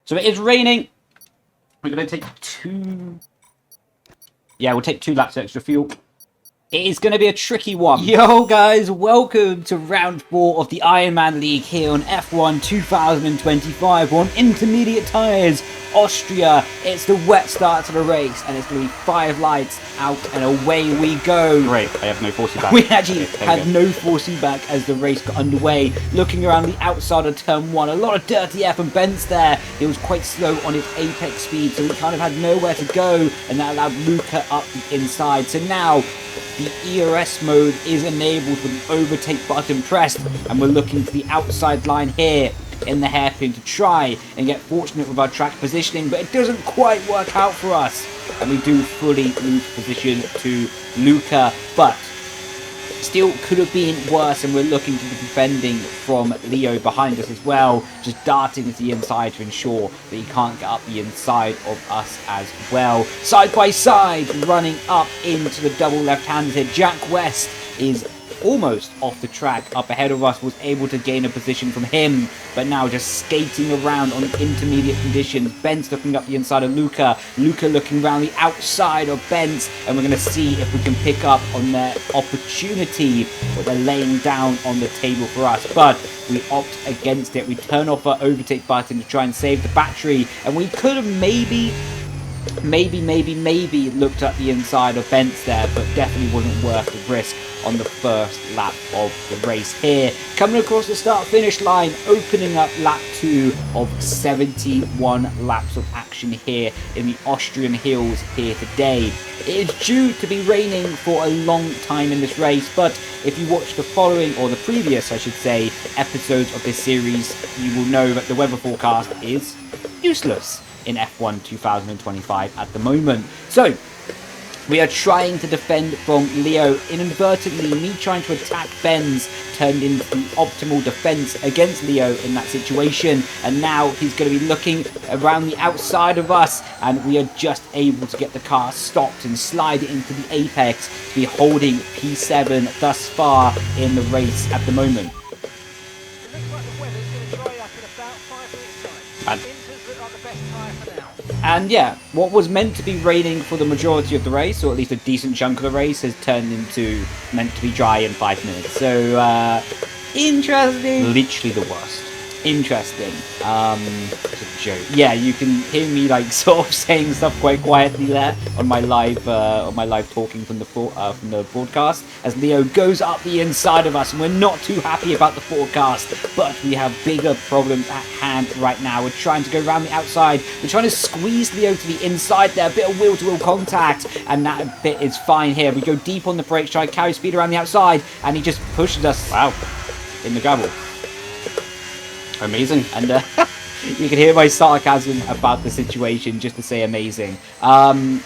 So it is raining. We're going to take 2... Yeah, we'll take 2 laps of extra fuel. It is going to be a tricky one. Yo guys, welcome to round 4 of the Ironman League here on F1 2025 on intermediate tyres, Austria. It's the wet start to the race and it's going to be 5 lights out and away we go. Great, I have no force back. We actually had no force back as the race got underway. Looking around the outside of turn 1, a lot of dirty F and bends there. It was quite slow on its apex speed, so we kind of had nowhere to go, and that allowed Luca up the inside. So now the ERS mode is enabled with the overtake button pressed, and we're looking to the outside line here in the hairpin to try and get fortunate with our track positioning, but it doesn't quite work out for us, and we do fully lose position to Luca, but still could have been worse, and we're looking to be defending from Leigh behind us as well, just darting to the inside to ensure that he can't get up the inside of us as well. Side by side, running up into the double left-handed here. Jack West is almost off the track up ahead of us, was able to gain a position from him, but now just skating around on intermediate conditions. Ben's looking up the inside of Luca, Luca looking around the outside of Ben's, and we're going to see if we can pick up on their opportunity that they're laying down on the table for us, but we opt against it. We turn off our overtake button to try and save the battery, and we could have maybe looked at the inside of Ben's there, but definitely wasn't worth the risk on the first lap of the race here. Coming across the start-finish line, opening up lap 2 of 71 laps of action here in the Austrian hills here today. It is due to be raining for a long time in this race, but if you watch the following, or the previous I should say, episodes of this series, you will know that the weather forecast is useless in F1 2025 at the moment. So we are trying to defend from Leigh. Inadvertently, me trying to attack Benz turned into the optimal defense against Leigh in that situation, and now he's going to be looking around the outside of us, and we are just able to get the car stopped and slide it into the apex to be holding P7 thus far in the race at the moment. And yeah, what was meant to be raining for the majority of the race, or at least a decent chunk of the race, has turned into meant to be dry in 5 minutes. So, interesting. Literally the worst. Interesting. It's a joke. Yeah, you can hear me like sort of saying stuff quite quietly there on my live talking from the broadcast as Leigh goes up the inside of us, and we're not too happy about the forecast, but we have bigger problems at hand right now. We're trying to go around the outside. We're trying to squeeze Leigh to the inside there, a bit of wheel-to-wheel contact, and that bit is fine here. We go deep on the brakes, try to carry speed around the outside, and he just pushes us out in the gravel. Amazing. And you can hear my sarcasm about the situation, just to say amazing. So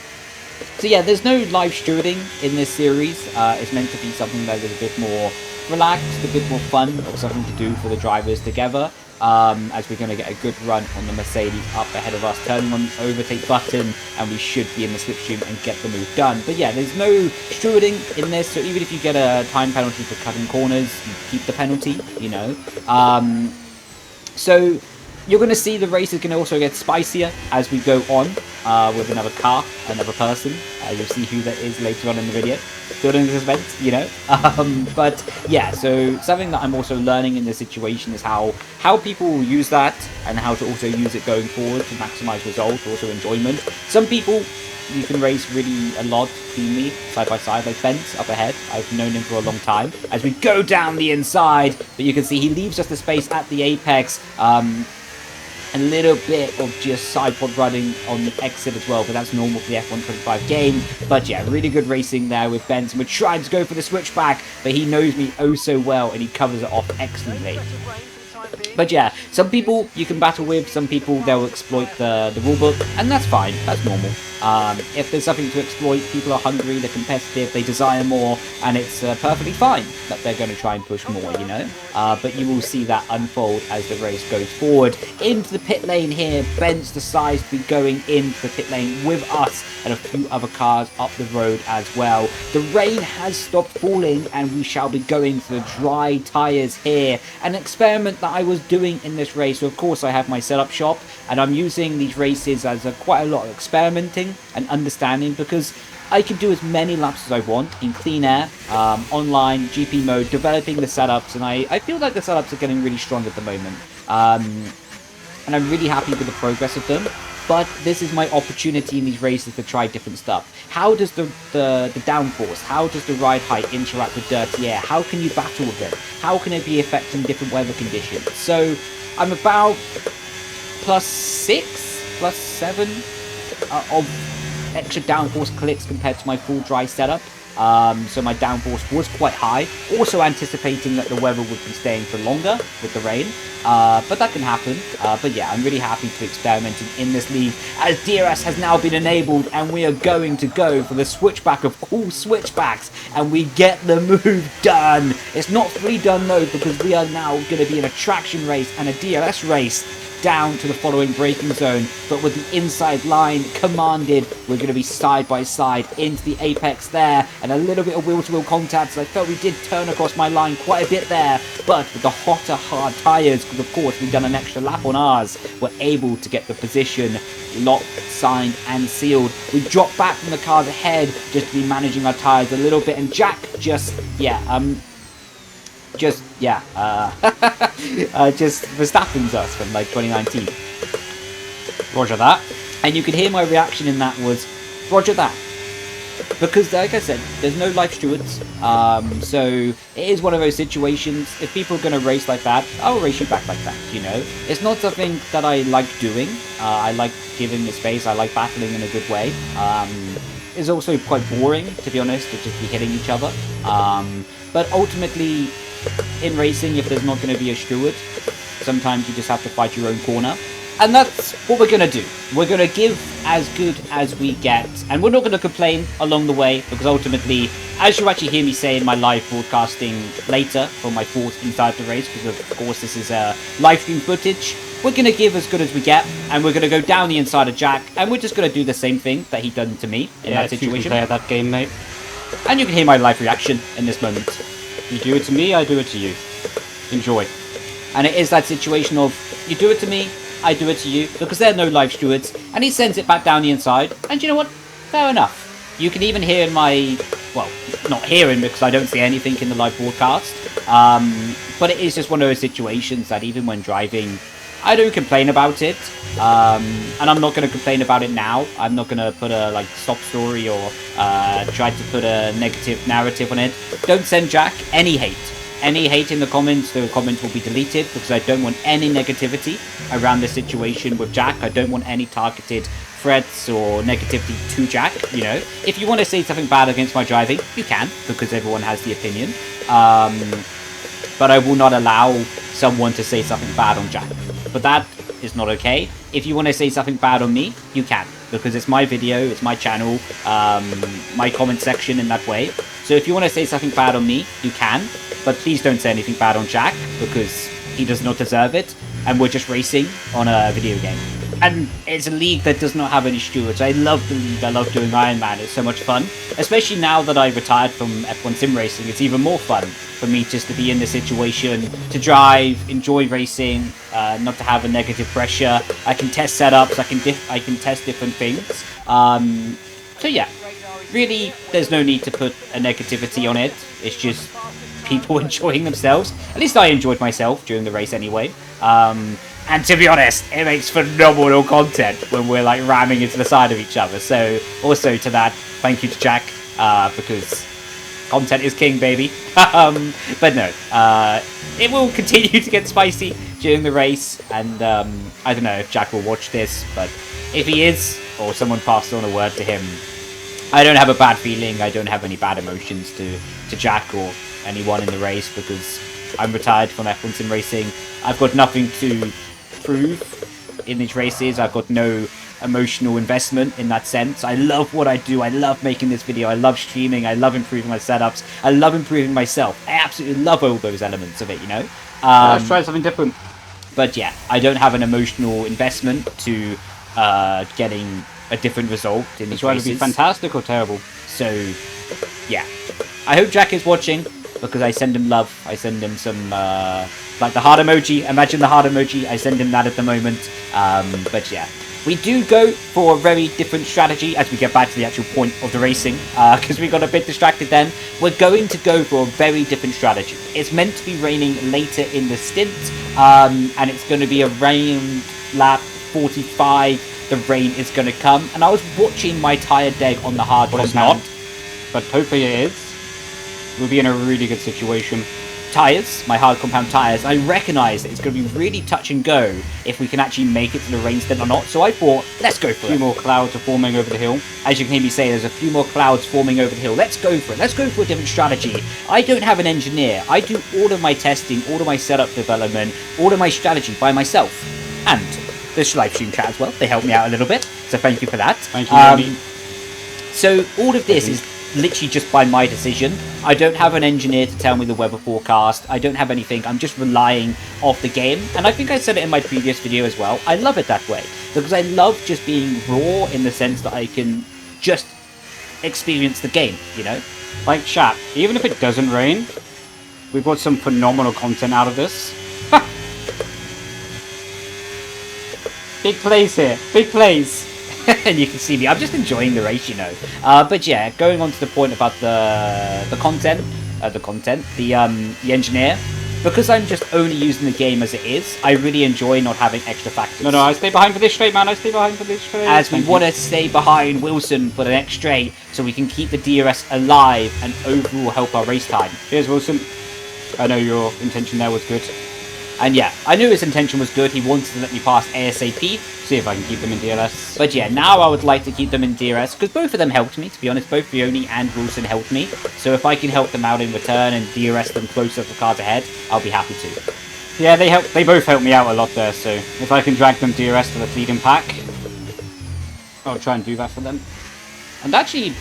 yeah, there's no live stewarding in this series. It's meant to be something that is a bit more relaxed, a bit more fun, or something to do for the drivers together. As we're going to get a good run on the Mercedes up ahead of us, turning on the overtake button, and we should be in the slipstream and get the move done. But yeah, there's no stewarding in this, so even if you get a time penalty for cutting corners, you keep the penalty, you know. So you're going to see the race is going to also get spicier as we go on with another car, another person. You'll see who that is later on in the video. Building the suspense, you know. But yeah, so something that I'm also learning in this situation is how people will use that, and how to also use it going forward to maximize results, also enjoyment. Some people you can race really a lot cleanly, side by side, like Ben's up ahead. I've known him for a long time. As we go down the inside, but you can see he leaves us the space at the apex. A little bit of just side pod running on the exit as well, but that's normal for the F1 25 game. But yeah, really good racing there with Benz, and we're trying to go for the switchback, but he knows me oh so well, and he covers it off excellently. But yeah, some people you can battle with, some people they'll exploit the rulebook, and that's fine, that's normal. If there's something to exploit, people are hungry, they're competitive, they desire more, and it's perfectly fine that they're going to try and push more, you know. But you will see that unfold as the race goes forward. Into the pit lane here, Ben's decides to be going into the pit lane with us and a few other cars up the road as well. The rain has stopped falling, and we shall be going for the dry tyres here. An experiment that I was doing in this race. So of course I have my setup shop, and I'm using these races as quite a lot of experimenting and understanding, because I can do as many laps as I want in clean air, online, GP mode, developing the setups, and I feel like the setups are getting really strong at the moment. And I'm really happy with the progress of them. But this is my opportunity in these races to try different stuff. How does the downforce, how does the ride height interact with dirty air? How can you battle with it? How can it be affecting different weather conditions? So I'm about +6, +7 of extra downforce clicks compared to my full dry setup. So my downforce was quite high, also anticipating that the weather would be staying for longer with the rain, but that can happen. But yeah, I'm really happy to be experimenting in this league, as DRS has now been enabled, and we are going to go for the switchback of all switchbacks, and we get the move done. It's not fully done though, because we are now going to be in a traction race and a DRS race down to the following braking zone, but with the inside line commanded, we're going to be side by side into the apex there, and a little bit of wheel-to-wheel contact, so I felt we did turn across my line quite a bit there, but with the hotter hard tyres, because of course we've done an extra lap on ours, we're able to get the position locked, signed and sealed. We dropped back from the cars ahead just to be managing our tyres a little bit, and Jack just Verstappen's us from like 2019. Roger that. And you could hear my reaction in that was, Roger that. Because like I said, there's no life stewards. So it is one of those situations, if people are going to race like that, I'll race you back like that, you know. It's not something that I like doing. I like giving the space, I like battling in a good way. It's also quite boring, to be honest, to just be hitting each other. But ultimately, in racing, if there's not going to be a steward, sometimes you just have to fight your own corner. And that's what we're going to do. We're going to give as good as we get. And we're not going to complain along the way, because ultimately, as you actually hear me say in my live broadcasting later for my thoughts inside the race, because of course this is live stream footage, we're going to give as good as we get, and we're going to go down the inside of Jack, and we're just going to do the same thing that he done to me in that situation. You can play that game, mate. And you can hear my live reaction in this moment. You do it to me, I do it to you. Enjoy. And it is that situation of, you do it to me, I do it to you, because there are no live stewards, and he sends it back down the inside, and you know what? Fair enough. You can even hear in my, well, not hearing because I don't see anything in the live broadcast, but it is just one of those situations that even when driving, I don't complain about it, and I'm not going to complain about it now. I'm not going to put a stop story or try to put a negative narrative on it. Don't send Jack any hate. Any hate in the comments, the comments will be deleted, because I don't want any negativity around the situation with Jack. I don't want any targeted threats or negativity to Jack, you know. If you want to say something bad against my driving, you can, because everyone has the opinion. But I will not allow someone to say something bad on Jack. But that is not okay. If you want to say something bad on me, you can, because it's my video, it's my channel, my comment section in that way. So if you want to say something bad on me, you can, but please don't say anything bad on Jack, because he does not deserve it, and we're just racing on a video game. And it's a league that does not have any stewards. I love the league, I love doing Ironman, it's so much fun. Especially now that I retired from F1 sim racing, it's even more fun for me just to be in this situation, to drive, enjoy racing, not to have a negative pressure. I can test setups, I can test different things. So yeah, really, there's no need to put a negativity on it. It's just people enjoying themselves. At least I enjoyed myself during the race anyway. And to be honest, it makes phenomenal content when we're like ramming into the side of each other. So also to that, thank you to Jack, because content is king, baby. But no, it will continue to get spicy during the race. And I don't know if Jack will watch this, but if he is, or someone passed on a word to him, I don't have a bad feeling. I don't have any bad emotions to Jack or anyone in the race, because I'm retired from F1 sim racing. I've got nothing to prove in these races. I've got no emotional investment in that sense. I love what I do. I love making this video. I love streaming. I love improving my setups. I love improving myself. I absolutely love all those elements of it, you know. Let's try something different. But yeah, I don't have an emotional investment to getting a different result in these races. It's either be fantastic or terrible. So yeah, I hope Jack is watching, because I send him love. I send him some like the heart emoji. Imagine the heart emoji. I send him that at the moment. But yeah, we do go for a very different strategy as we get back to the actual point of the racing, because we got a bit distracted then. We're going to go for a very different strategy. It's meant to be raining later in the stint, and it's going to be around lap 45. The rain is going to come, and I was watching my tyre deck on the hard compound. It's not, but hopefully it is. We'll be in a really good situation. Tyres, my hard compound tyres, I recognise that it's going to be really touch and go if we can actually make it to the rain stint or not, so I thought, let's go for it. A few more clouds are forming over the hill. As you can hear me say, there's a few more clouds forming over the hill. Let's go for it. Let's go for a different strategy. I don't have an engineer. I do all of my testing, all of my setup development, all of my strategy by myself. And this live stream chat as well. They helped me out a little bit, so thank you for that. Thank you, Leigh. So all of this is literally just by my decision. I don't have an engineer to tell me the weather forecast. I don't have anything. I'm just relying off the game. And I think I said it in my previous video as well. I love it that way, because I love just being raw in the sense that I can just experience the game, you know? Like chat, even if it doesn't rain, we've got some phenomenal content out of this. Big plays here. Big plays. And you can see me. I'm just enjoying the race, you know. But yeah, going on to the point about the engineer. Because I'm just only using the game as it is, I really enjoy not having extra factors. No, I stay behind for this straight, man. I stay behind for this straight. As we want to stay behind Wilson for the next straight, so we can keep the DRS alive and overall help our race time. Here's Wilson. I know your intention there was good. And yeah, I knew his intention was good. He wanted to let me pass ASAP. See if I can keep them in DRS. But yeah, now I would like to keep them in DRS, because both of them helped me, to be honest. Both Brioni and Wilson helped me. So if I can help them out in return and DRS them closer to the cars ahead, I'll be happy to. Yeah, they both helped me out a lot there, so if I can drag them DRS to the leading pack, I'll try and do that for them. And actually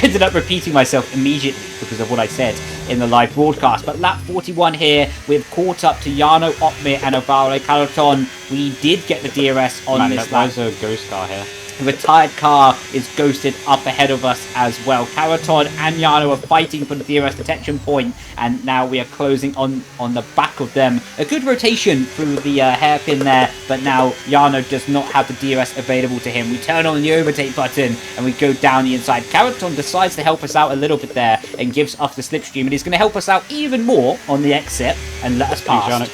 ended up repeating myself immediately because of what I said in the live broadcast. But lap 41 here, we've caught up to Jarno, Otmir and Alvaro Carleton. We did get the DRS on this lap. There's a ghost car here. The retired car is ghosted up ahead of us as well. Carleton and Jarno are fighting for the DRS detection point, and now we are closing on the back of them. A good rotation through the hairpin there, but now Jarno does not have the DRS available to him. We turn on the overtake button and we go down the inside. Carleton decides to help us out a little bit there and gives us the slipstream, and he's going to help us out even more on the exit and let us pass.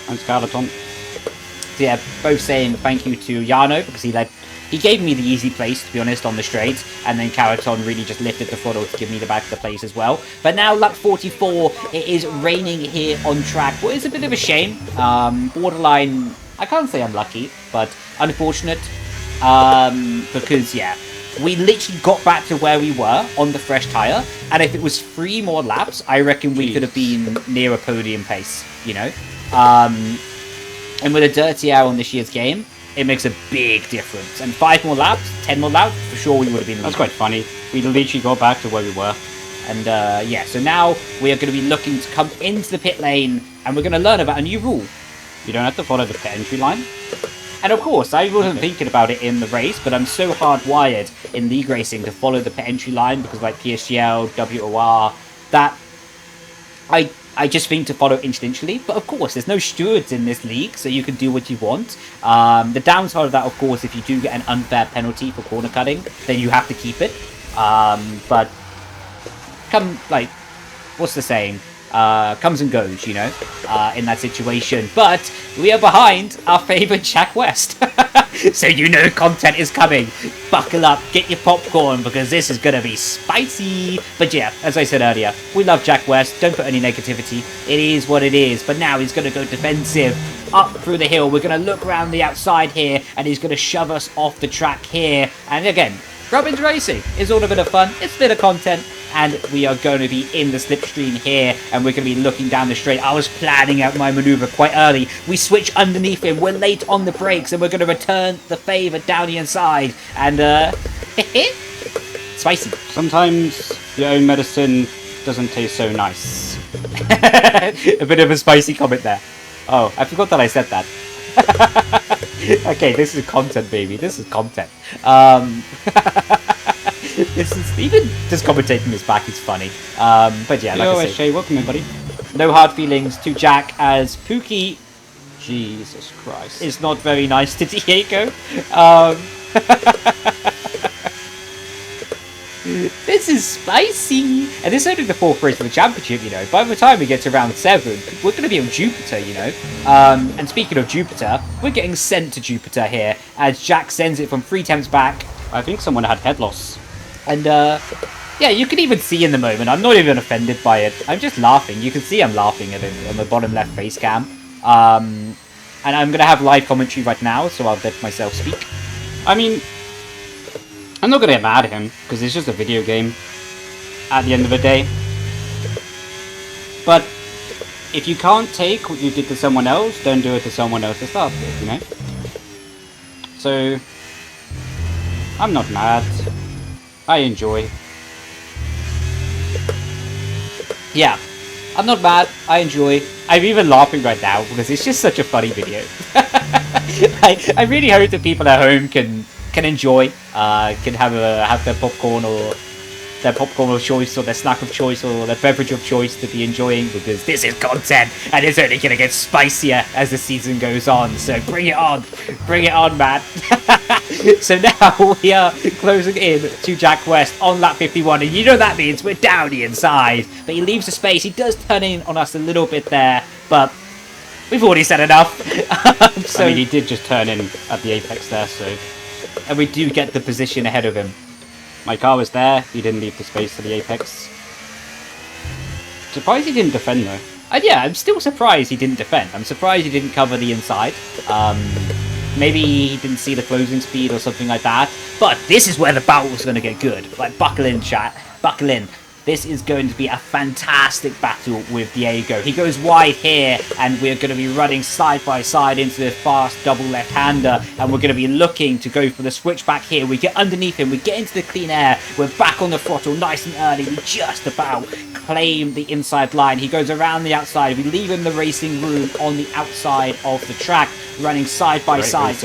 Thanks, Carleton. So yeah, both saying thank you to Jarno, because he gave me the easy place, to be honest, on the straight, and then Carleton really just lifted the throttle to give me the back of the place as well. But now lap 44, it is raining here on track, what is a bit of a shame. Borderline, I can't say unlucky, but unfortunate, because yeah, we literally got back to where we were on the fresh tyre, and if it was 3 more laps, I reckon we could have been near a podium pace, you know. And with a dirty air on this year's game, it makes a big difference. And 5 more laps, 10 more laps, for sure we would have been leading. That's quite funny. We literally got back to where we were. And yeah, so now we are going to be looking to come into the pit lane, and we're going to learn about a new rule. You don't have to follow the pit entry line. And of course, I wasn't thinking about it in the race, but I'm so hardwired in league racing to follow the pit entry line, because like PSGL, WOR, that I just think to follow instinctually. But of course, there's no stewards in this league, so you can do what you want. The downside of that, of course, if you do get an unfair penalty for corner cutting, then you have to keep it. But what's the saying? Comes and goes, you know, in that situation. But we are behind our favourite Jack West. So you know content is coming. Buckle up, get your popcorn, because this is going to be spicy. But yeah, as I said earlier, we love Jack West. Don't put any negativity. It is what it is. But now he's going to go defensive up through the hill. We're going to look around the outside here, and he's going to shove us off the track here. And again, Robin's Racing is all a bit of fun. It's a bit of content. and we are going to be in the slipstream here, and we're going to be looking down the straight. I was planning out my maneuver quite early. We switch underneath him, we're late on the brakes, and we're going to return the favour down the inside, and spicy. Sometimes your own medicine doesn't taste so nice. A bit of a spicy comment there. Oh, I forgot that I said that. Okay, this is content, baby. This is content. This is, even just commentating this back is funny. But yeah, like I say, welcome everybody. no hard feelings to Jack, as Pookie Jesus Christ is not very nice to Diego. This is spicy, and this is only the 4th race of the championship, you know. By the time we get to round 7, we're going to be on Jupiter, you know. And speaking of Jupiter, we're getting sent to Jupiter here, as Jack sends it from 3 temps back. I think someone had head loss. And yeah, you can even see in the moment, I'm not even offended by it. I'm just laughing. You can see I'm laughing at it on the bottom left face cam. And I'm going to have live commentary right now, so I'll let myself speak. I mean, I'm not going to get mad at him, because it's just a video game at the end of the day. But if you can't take what you did to someone else, don't do it to someone else to start with, you know? So, I'm not mad. I enjoy. Yeah, I'm not mad. I enjoy. I'm even laughing right now, because it's just such a funny video. I really hope that people at home can enjoy, can have their popcorn of choice, or their snack of choice, or their beverage of choice to be enjoying, because this is content, and it's only going to get spicier as the season goes on, so bring it on, man. So now we are closing in to Jack West on lap 51, and you know that means we're down the inside, but he leaves the space. He does turn in on us a little bit there, but we've already said enough. So, I mean, he did just turn in at the apex there, so... And we do get the position ahead of him. My car was there, he didn't leave the space for the apex. Surprised he didn't defend though. And yeah, I'm still surprised he didn't defend. I'm surprised he didn't cover the inside. Maybe he didn't see the closing speed or something like that. But this is where the battle was going to get good. Like, buckle in, chat. Buckle in. This is going to be a fantastic battle with Diego. He goes wide here, and we're going to be running side by side into the fast double left-hander, and we're going to be looking to go for the switchback here. We get underneath him, we get into the clean air, we're back on the throttle nice and early. We just about claim the inside line. He goes around the outside. We leave him the racing room on the outside of the track, running side by side.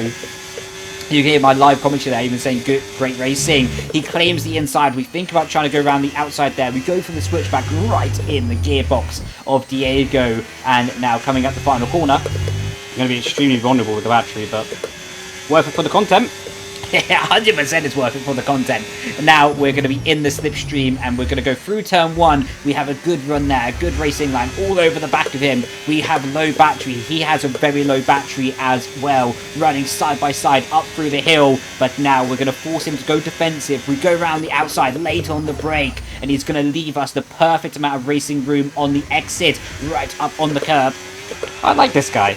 You hear my live commentary there, even saying good, great racing. He claims the inside. We think about trying to go around the outside there. We go for the switchback right in the gearbox of Diego. And now coming up the final corner. I'm going to be extremely vulnerable with the battery, but worth it for the content. Yeah, 100% it's worth it for the content. And now we're going to be in the slipstream, and we're going to go through turn 1. We have a good run there, good racing line all over the back of him. We have low battery. He has a very low battery as well, running side by side up through the hill. But now we're going to force him to go defensive. We go around the outside, late on the brake, and he's going to leave us the perfect amount of racing room on the exit, right up on the curb. I like this guy.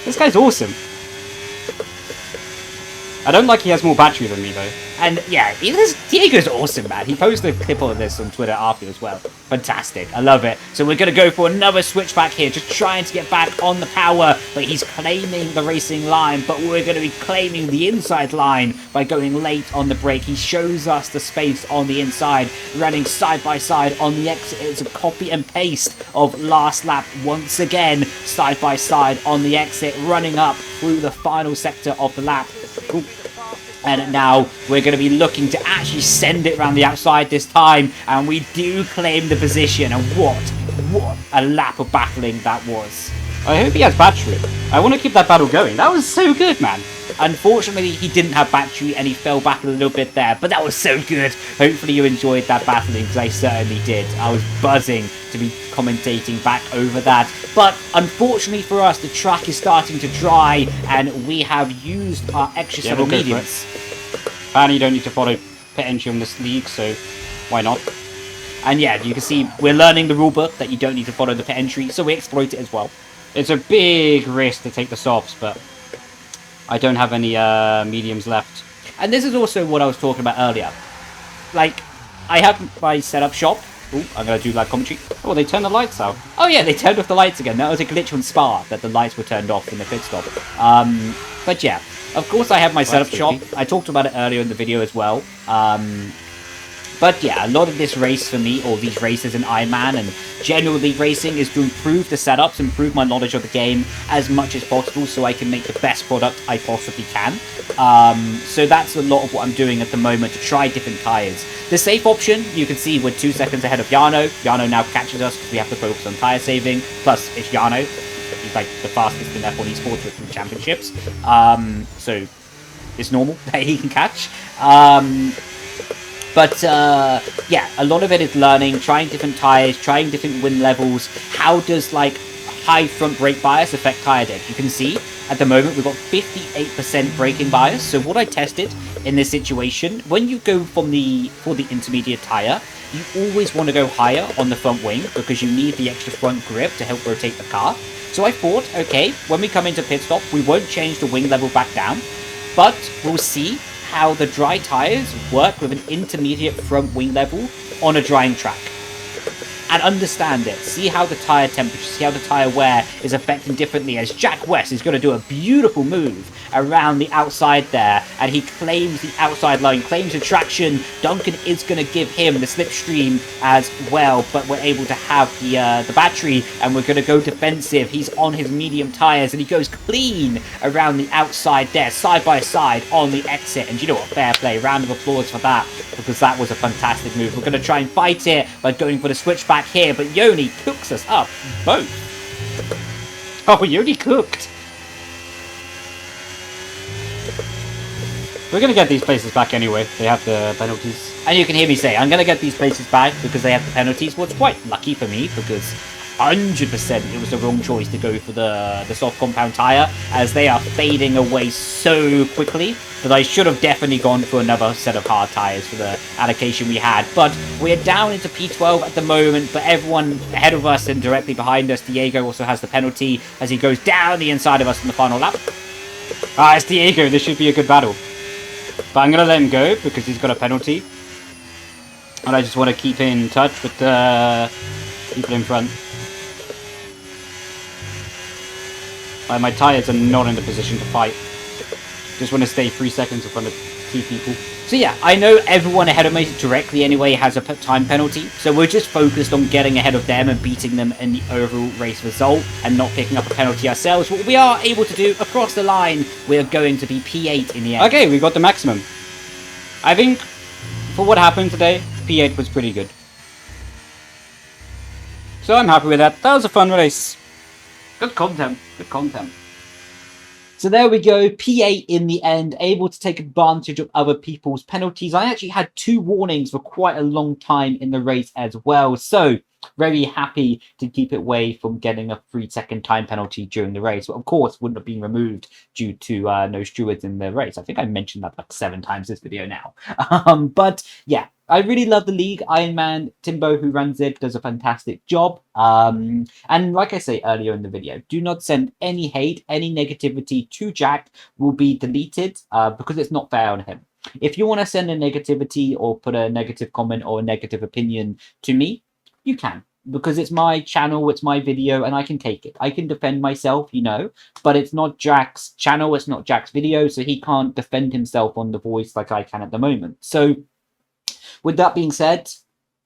This guy's awesome. I don't like he has more battery than me, though. And yeah, Diego's awesome, man. He posted a clip of this on Twitter after as well. Fantastic. I love it. So we're going to go for another switchback here, just trying to get back on the power. But he's claiming the racing line, but we're going to be claiming the inside line by going late on the brake. He shows us the space on the inside, running side by side on the exit. It's a copy and paste of last lap once again, side by side on the exit, running up through the final sector of the lap. Ooh. And now we're going to be looking to actually send it around the outside this time, and we do claim the position. And what a lap of battling that was. I hope he has battery. I want to keep that battle going. That was so good, man. Unfortunately, he didn't have battery, and he fell back a little bit there, but that was so good. Hopefully you enjoyed that battling, because I certainly did. I was buzzing to be commentating back over that. But unfortunately for us, the track is starting to dry, and we have used our extra set of mediums. And you don't need to follow pit entry on this league, so why not? And yeah, you can see we're learning the rulebook that you don't need to follow the pit entry, so we exploit it as well. It's a big risk to take the softs, but I don't have any mediums left. And this is also what I was talking about earlier. Like, I have my setup shop. Oh, I'm going to do live commentary. Oh, they turned the lights out. Oh yeah, they turned off the lights again. That was a glitch on Spa, that the lights were turned off in the pit stop. But yeah, of course I have my setup shop. I talked about it earlier in the video as well. But yeah, a lot of this race for me, or these races in Ironman and generally racing, is to improve the setups, improve my knowledge of the game as much as possible so I can make the best product I possibly can. So that's a lot of what I'm doing at the moment, to try different tyres. The safe option, you can see we're 2 seconds ahead of Jarno. Jarno now catches us because we have to focus on tyre saving. Plus, it's Jarno. He's like the fastest in F1 esports with the championships. So it's normal that he can catch. But yeah, a lot of it is learning, trying different tyres, trying different wind levels. How does like high front brake bias affect tyre dead? You can see at the moment we've got 58% braking bias. So what I tested in this situation, when you go for the intermediate tyre, you always want to go higher on the front wing because you need the extra front grip to help rotate the car. So I thought, okay, when we come into pit stop, we won't change the wing level back down, but we'll see how the dry tyres work with an intermediate front wing level on a drying track. And understand it. See how the tyre temperature, see how the tyre wear is affecting differently, as Jack West is going to do a beautiful move around the outside there, and he claims the outside line, claims the traction. Duncan is going to give him the slipstream as well, but we're able to have the battery, and we're going to go defensive. He's on his medium tyres, and he goes clean around the outside there, side by side on the exit. And you know what? Fair play. Round of applause for that, because that was a fantastic move. We're going to try and fight it by going for the switchback here, but Yoni cooks us up both. Oh, Yoni cooked. We're going to get these places back anyway. They have the penalties. And you can hear me say, I'm going to get these places back because they have the penalties. Well, it's quite lucky for me because 100% it was the wrong choice to go for the soft compound tyre, as they are fading away so quickly that I should have definitely gone for another set of hard tyres for the allocation we had. But we're down into P12 at the moment, but everyone ahead of us and directly behind us, Diego also has the penalty as he goes down the inside of us in the final lap. Ah, it's Diego. This should be a good battle. But I'm going to let him go because he's got a penalty. And I just want to keep in touch with the people in front. My tyres are not in the position to fight. Just want to stay 3 seconds in front of 2 people. So yeah, I know everyone ahead of me directly anyway has a time penalty, so we're just focused on getting ahead of them and beating them in the overall race result and not picking up a penalty ourselves. What we are able to do across the line, we're going to be P8 in the end. Okay, we got the maximum. I think for what happened today, P8 was pretty good. So I'm happy with that. That was a fun race. Good content. Good content. So there we go, P8 in the end, able to take advantage of other people's penalties. I actually had 2 warnings for quite a long time in the race as well. So very happy to keep it away from getting a 3-second time penalty during the race. But of course, wouldn't have been removed due to no stewards in the race. I think I mentioned that like 7 times this video now. But yeah, I really love the league. Ironman, Timbo, who runs it, does a fantastic job. And like I say earlier in the video, do not send any hate, any negativity to Jack will be deleted because it's not fair on him. If you want to send a negativity or put a negative comment or a negative opinion to me, you can, because it's my channel, it's my video, and I can take it. I can defend myself, you know, but it's not Jack's channel, it's not Jack's video, so he can't defend himself on The Voice like I can at the moment. So with that being said,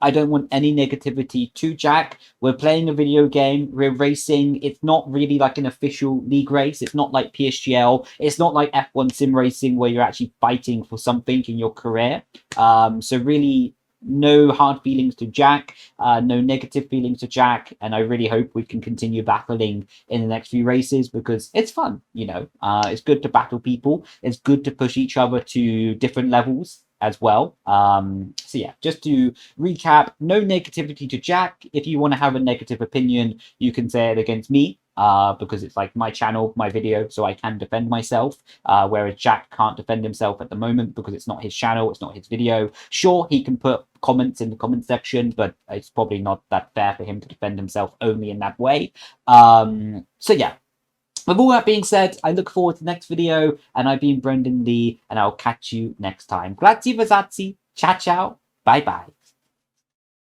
I don't want any negativity to Jack. We're playing a video game, we're racing. It's not really like an official league race. It's not like PSGL. It's not like F1 sim racing where you're actually fighting for something in your career. So really, no hard feelings to Jack, no negative feelings to Jack, and I really hope we can continue battling in the next few races because it's fun, you know. It's good to battle people. It's good to push each other to different levels as well. So yeah, just to recap, no negativity to Jack. If you want to have a negative opinion, you can say it against me. Because it's like my channel, my video, so I can defend myself, whereas Jack can't defend himself at the moment because it's not his channel, it's not his video. Sure, he can put comments in the comment section, but it's probably not that fair for him to defend himself only in that way. So yeah, with all that being said, I look forward to the next video, and I've been Brendon Leigh, and I'll catch you next time. Grazie, Vazazzi, ciao ciao, bye bye.